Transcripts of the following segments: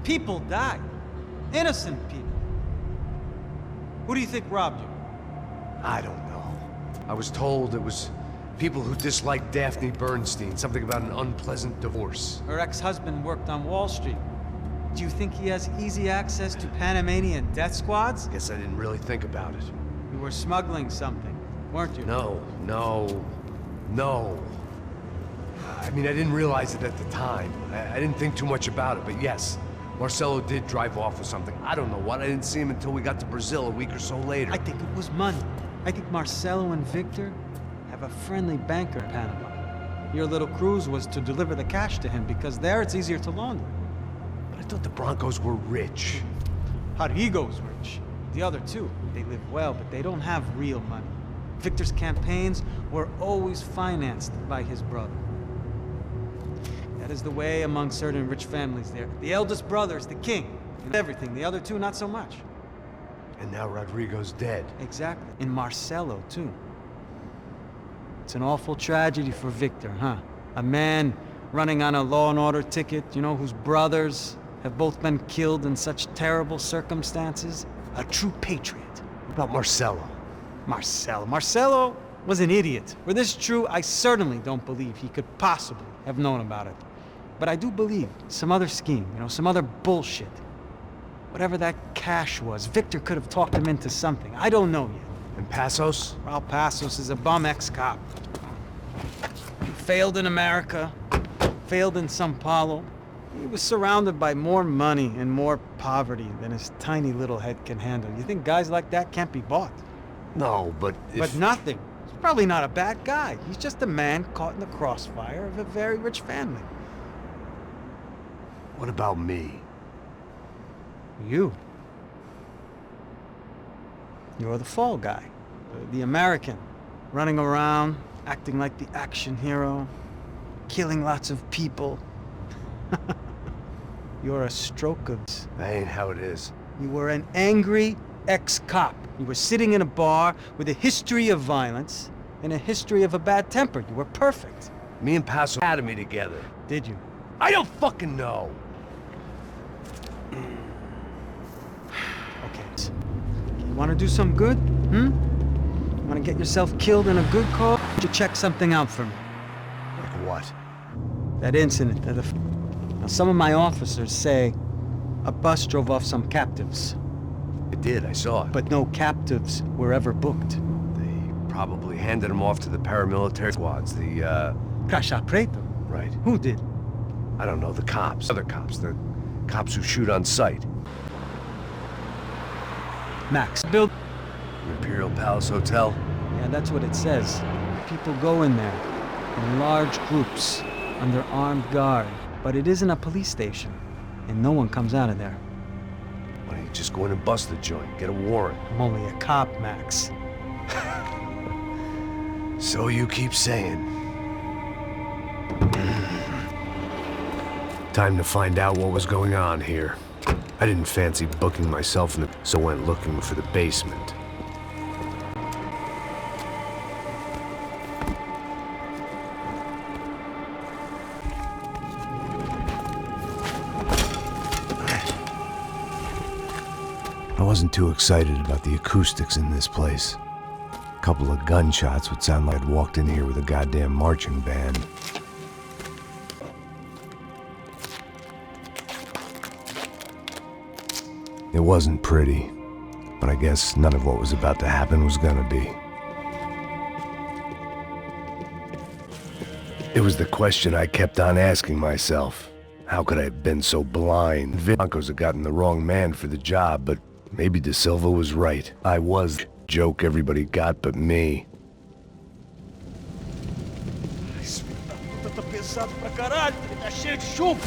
People died. Innocent people. Who do you think robbed you? I don't know. I was told it was people who disliked Daphne Bernstein, something about an unpleasant divorce. Her ex-husband worked on Wall Street. Do you think he has easy access to Panamanian death squads? Guess I didn't really think about it. You were smuggling something, weren't you? No. I mean, I didn't realize it at the time. I didn't think too much about it, but yes, Marcelo did drive off with something. I don't know what. I didn't see him until we got to Brazil a week or so later. I think it was money. I think Marcelo and Victor have a friendly banker in Panama. Your little cruise was to deliver the cash to him because there it's easier to launder. But I thought the Broncos were rich. Rodrigo's rich. The other two, they live well, but they don't have real money. Victor's campaigns were always financed by his brother. That is the way among certain rich families there. The eldest brother's the king, and everything. The other two, not so much. And now Rodrigo's dead. Exactly. And Marcelo, too. It's an awful tragedy for Victor, huh? A man running on a law and order ticket, you know, whose brothers have both been killed in such terrible circumstances. A true patriot. What about Marcelo? Marcelo was an idiot. Were this true, I certainly don't believe he could possibly have known about it. But I do believe some other scheme, you know, some other bullshit. Whatever that cash was, Victor could have talked him into something. I don't know yet. And Passos? Raul Passos is a bum ex-cop. He failed in America, failed in Sao Paulo. He was surrounded by more money and more poverty than his tiny little head can handle. You think guys like that can't be bought? No, but But nothing. He's probably not a bad guy. He's just a man caught in the crossfire of a very rich family. What about me? You. You're the fall guy. The American. Running around, acting like the action hero. Killing lots of people. You're a stroke of... That ain't how it is. You were an angry ex-cop. You were sitting in a bar with a history of violence and a history of a bad temper. You were perfect. Me and Paso had me together. Did you? I don't fucking know. Okay. You want to do some good? Want to get yourself killed in a good cause? You check something out for me. Like what? That incident. Now, some of my officers say a bus drove off some captives. It did, I saw it. But no captives were ever booked. They probably handed them off to the paramilitary squads, the, Caixa Preta? Right. Who did? I don't know, the cops. Other cops. The cops who shoot on sight. Max. Build. Imperial Palace Hotel? Yeah, that's what it says. People go in there in large groups under armed guard. But it isn't a police station, and no one comes out of there. Why don't you just go in and bust the joint, get a warrant? I'm only a cop, Max. So you keep saying. Time to find out what was going on here. I didn't fancy booking myself in the... so went looking for the basement. I wasn't too excited about the acoustics in this place. A couple of gunshots would sound like I'd walked in here with a goddamn marching band. It wasn't pretty, but I guess none of what was about to happen was gonna be. It was the question I kept on asking myself. How could I have been so blind? Broncos had gotten the wrong man for the job, but maybe De Silva was right. I was the joke everybody got but me. Tá pesado pra caralho, tá cheio de chumbo.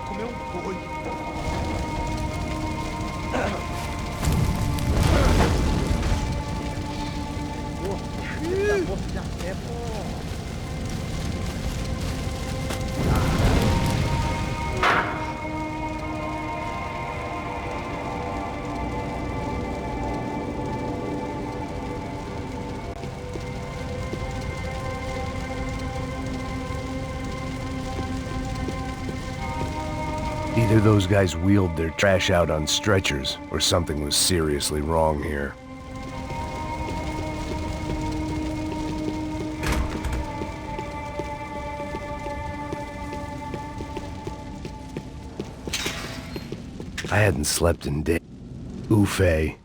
Comeu boi. Either those guys wheeled their trash out on stretchers, or something was seriously wrong here. I hadn't slept in days. Oofay.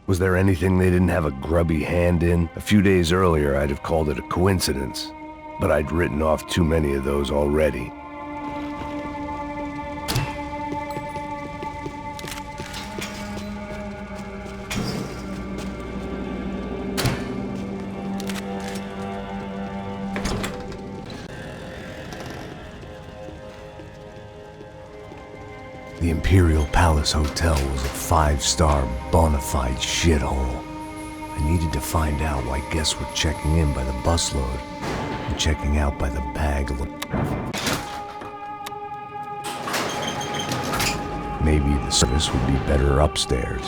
Was there anything they didn't have a grubby hand in? A few days earlier, I'd have called it a coincidence, but I'd written off too many of those already. The Imperial Palace Hotel was a five-star, bona fide shithole. I needed to find out why guests were checking in by the busload and checking out by the bag. Maybe the service would be better upstairs.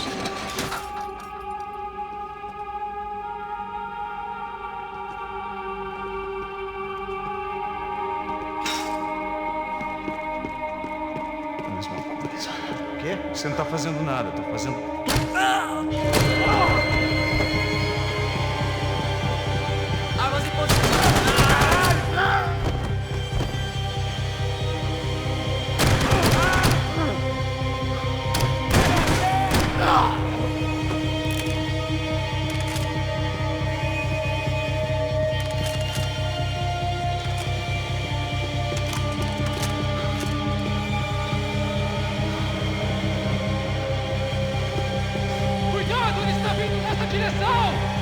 O quê? Você não tá fazendo nada, tá fazendo... Armas em posição! Cuidado, ele está vindo nessa direção!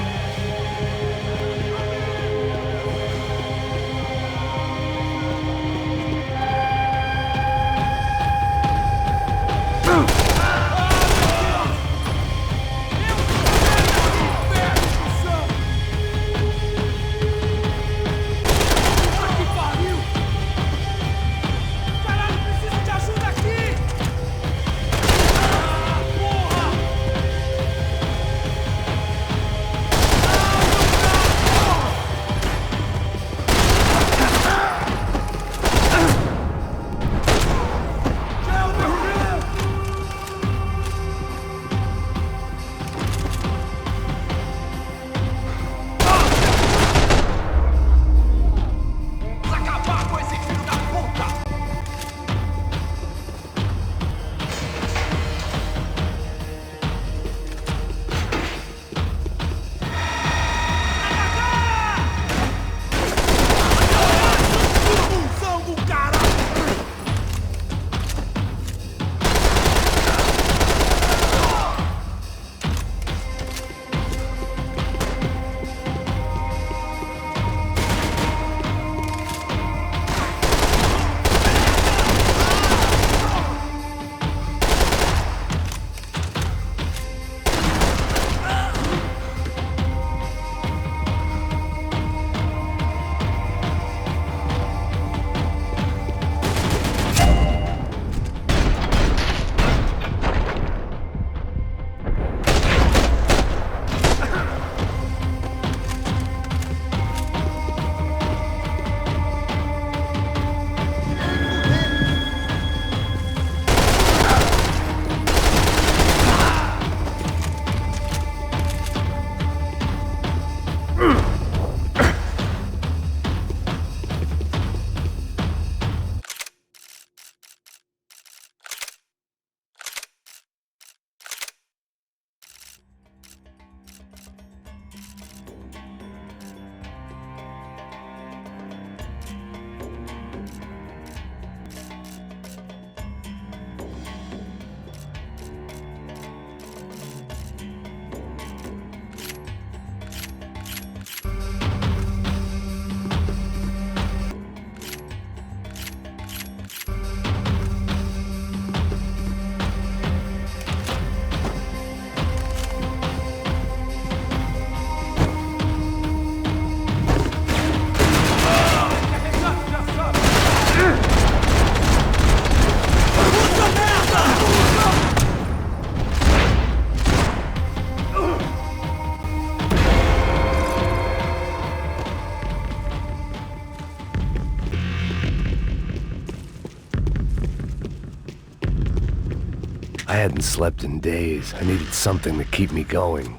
hadn't slept in days. I needed something to keep me going.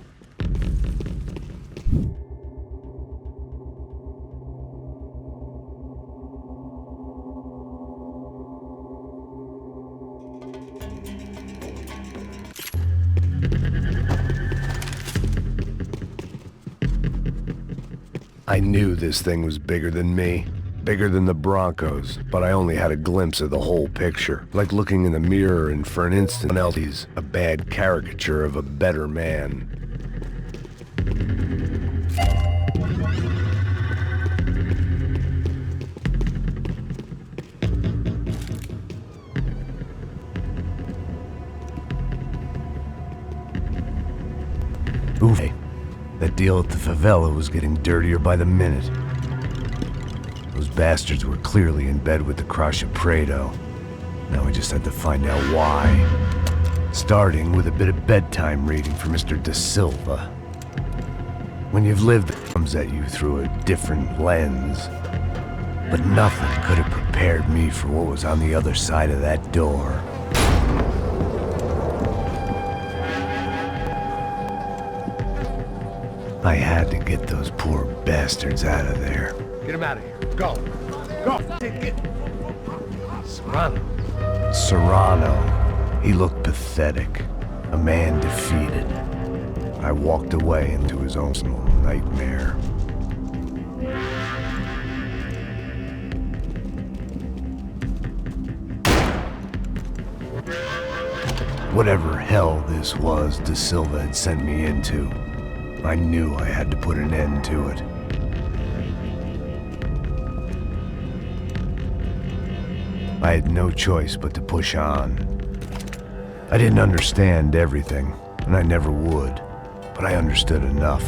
I knew this thing was bigger than me, bigger than the Broncos, but I only had a glimpse of the whole picture, like looking in the mirror and for an instant he's a bad caricature of a better man. Oof. That deal at the favela was getting dirtier by the minute. Those bastards were clearly in bed with the Crush of Prado. Now we just had to find out why. Starting with a bit of bedtime reading for Mr. Da Silva. When you've lived, it comes at you through a different lens. But nothing could have prepared me for what was on the other side of that door. I had to get those poor bastards out of there. Get him out of here. Go. Go. Get. Serrano. Serrano. He looked pathetic. A man defeated. I walked away into his own nightmare. Whatever hell this was Da Silva had sent me into, I knew I had to put an end to it. I had no choice but to push on. I didn't understand everything, and I never would, but I understood enough.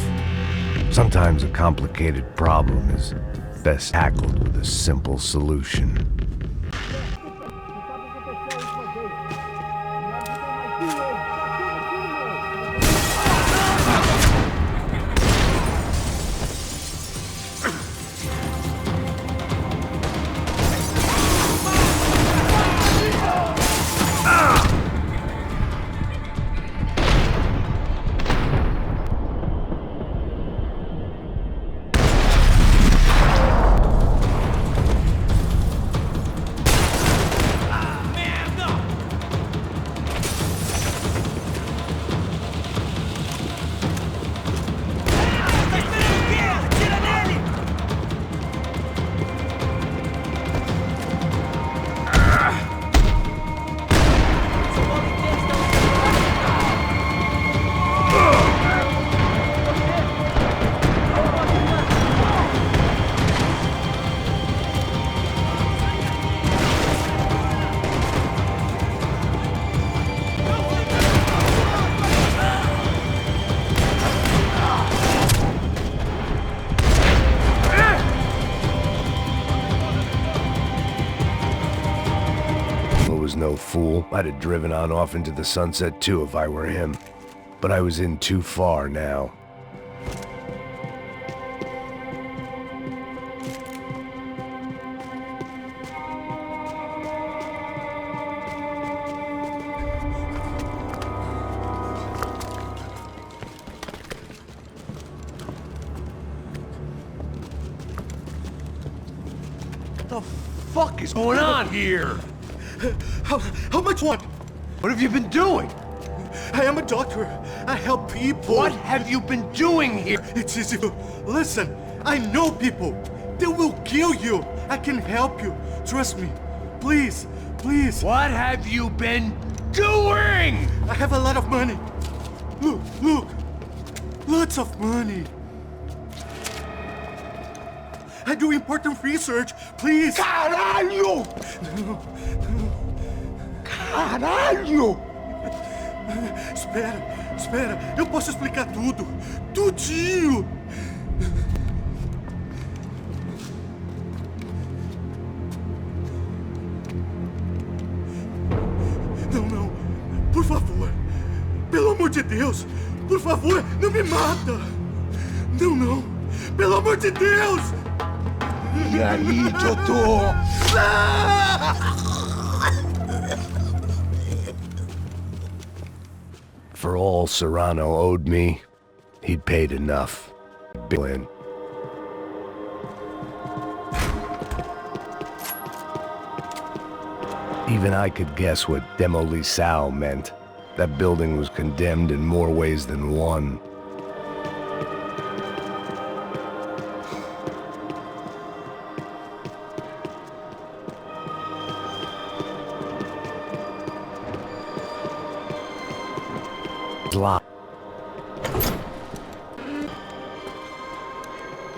Sometimes a complicated problem is best tackled with a simple solution. No fool. I'd have driven on off into the sunset too if I were him. But I was in too far now. What the fuck is going on here? How much what? What have you been doing? I am a doctor. I help people. What have you been doing here? It's easy. Listen, I know people. They will kill you. I can help you. Trust me. Please, please. What have you been doing? I have a lot of money. Look, look. Lots of money. I do important research. Please. Caralho! Caralho! Espera. Eu posso explicar tudo. Tudinho. Não. Por favor. Pelo amor de Deus. Por favor, não me mata. Não. Pelo amor de Deus. E aí, doutor? For all Serrano owed me, he'd paid enough. Billion. Even I could guess what demolisal meant. That building was condemned in more ways than one.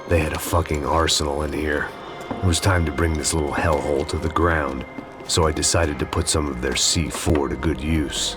They had a fucking arsenal in here. It was time to bring this little hellhole to the ground, so I decided to put some of their C4 to good use.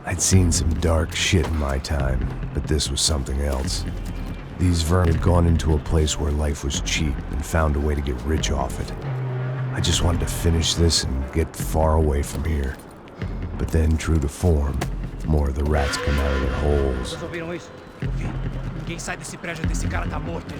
I'd seen some dark shit in my time, but this was something else. These vermin had gone into a place where life was cheap and found a way to get rich off it. I just wanted to finish this and get far away from here. But then, true to form, more of the rats come out of their holes. Vocês ouviram isso? Vi. Ninguém sai desse prédio até esse cara tá morto.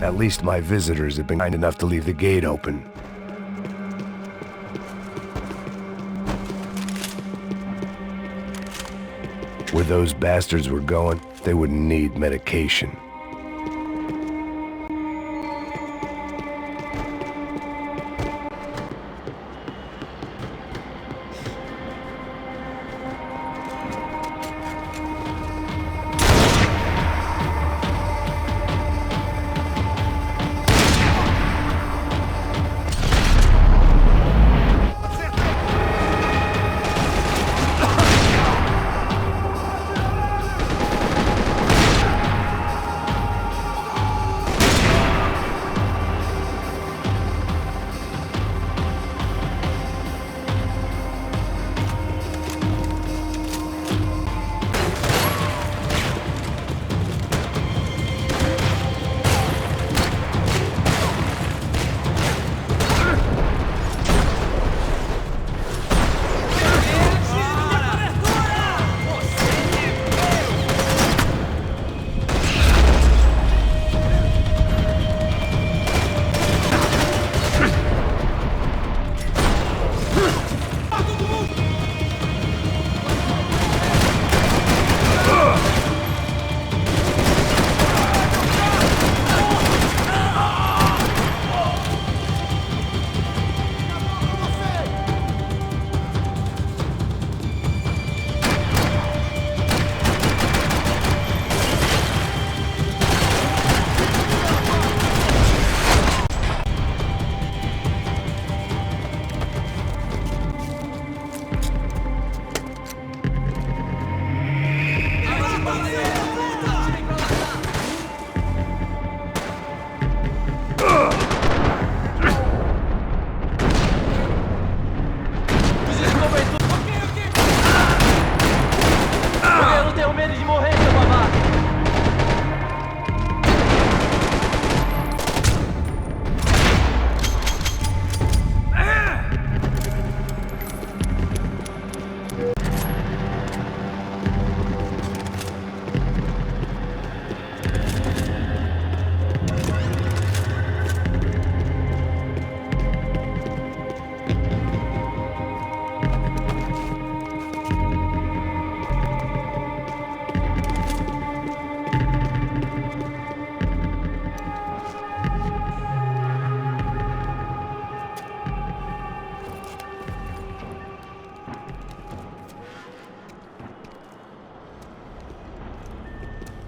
At least my visitors have been kind enough to leave the gate open. Where those bastards were going, they wouldn't need medication.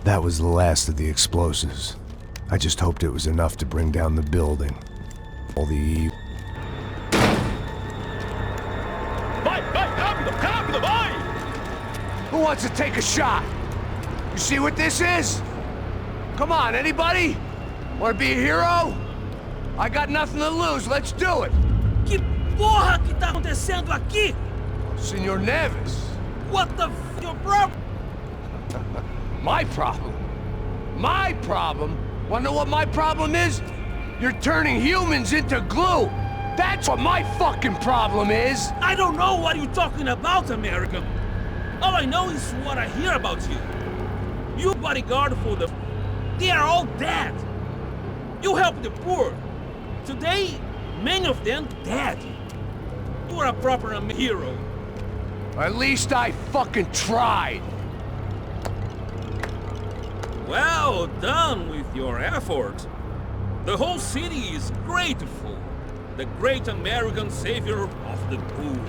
That was the last of the explosives. I just hoped it was enough to bring down the building. All the... Vai, vai, rápido, rápido, vai! Who wants to take a shot? You see what this is? Come on, anybody? Want to be a hero? I got nothing to lose, let's do it! Que porra que tá acontecendo aqui? Senor Neves. What the f*** your problem? My problem? My problem? Wanna know what my problem is? You're turning humans into glue! That's what my fucking problem is! I don't know what you're talking about, American. All I know is what I hear about you. You bodyguard for the... They are all dead. You help the poor. Today, many of them dead. You are a proper hero. At least I fucking tried! Well done with your effort. The whole city is grateful. The great American savior of the poor.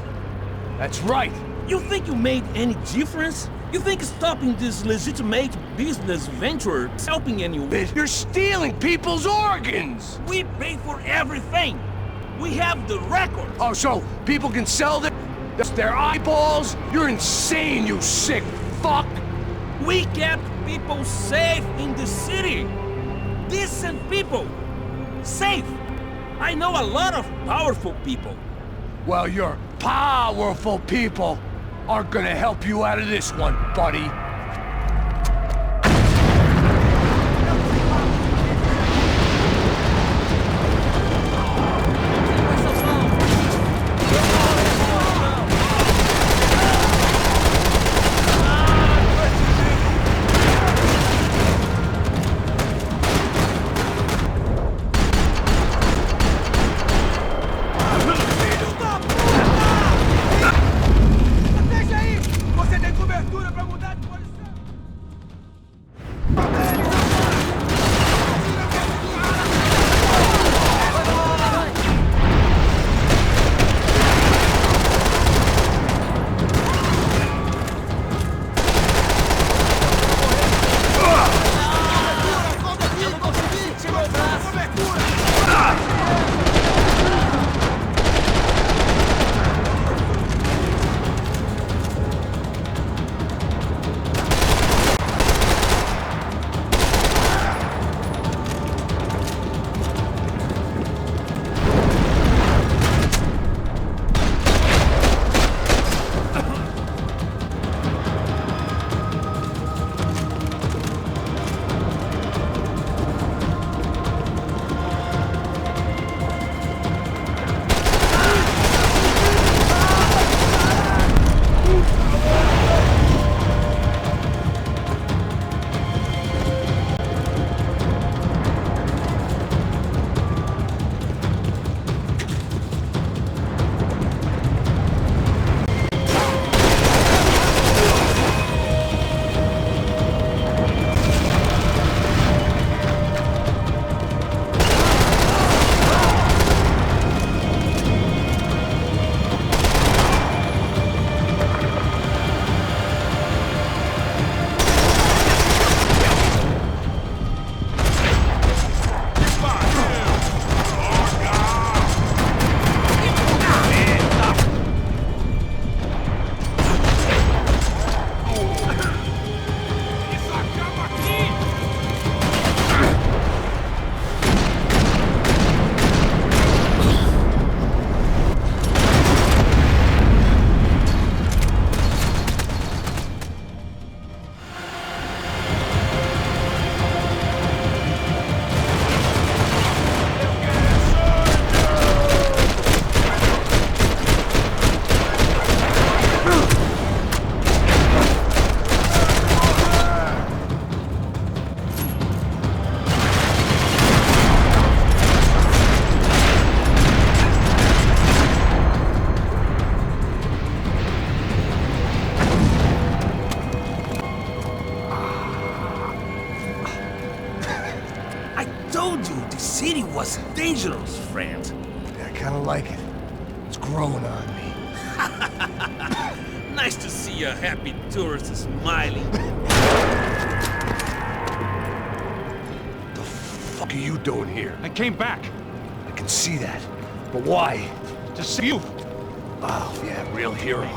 That's right! You think you made any difference? You think stopping this legitimate business venture is helping anyone? You're stealing people's organs! We pay for everything. We have the record. Oh, so people can sell their eyeballs? You're insane, you sick fuck! We kept people safe in the city. Decent people. Safe. I know a lot of powerful people. Well, your powerful people aren't gonna help you out of this one, buddy. was dangerous, friend. I kinda like it. It's growing on me. Nice to see a happy tourist smiling. doing here? I came back I can see that. But why? to see you. Oh, yeah, real hero.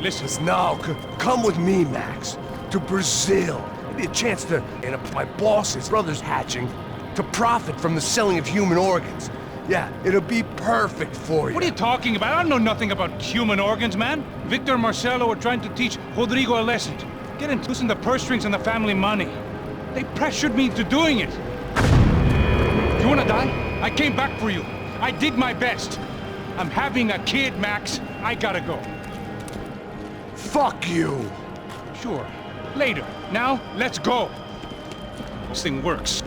Listen, Now, come with me, Max. To Brazil. Maybe a chance to... And my boss's brother's hatching to profit from the selling of human organs. Yeah, it'll be perfect for you. what are you talking about? I don't know nothing about human organs, man. Victor and Marcelo were trying to teach Rodrigo a lesson. Get him loosen the purse strings and the family money. They pressured me into doing it. You wanna die? I came back for you. I did my best. I'm having a kid, Max. I gotta go. Fuck you! Sure. Later. Now, let's go. This thing works.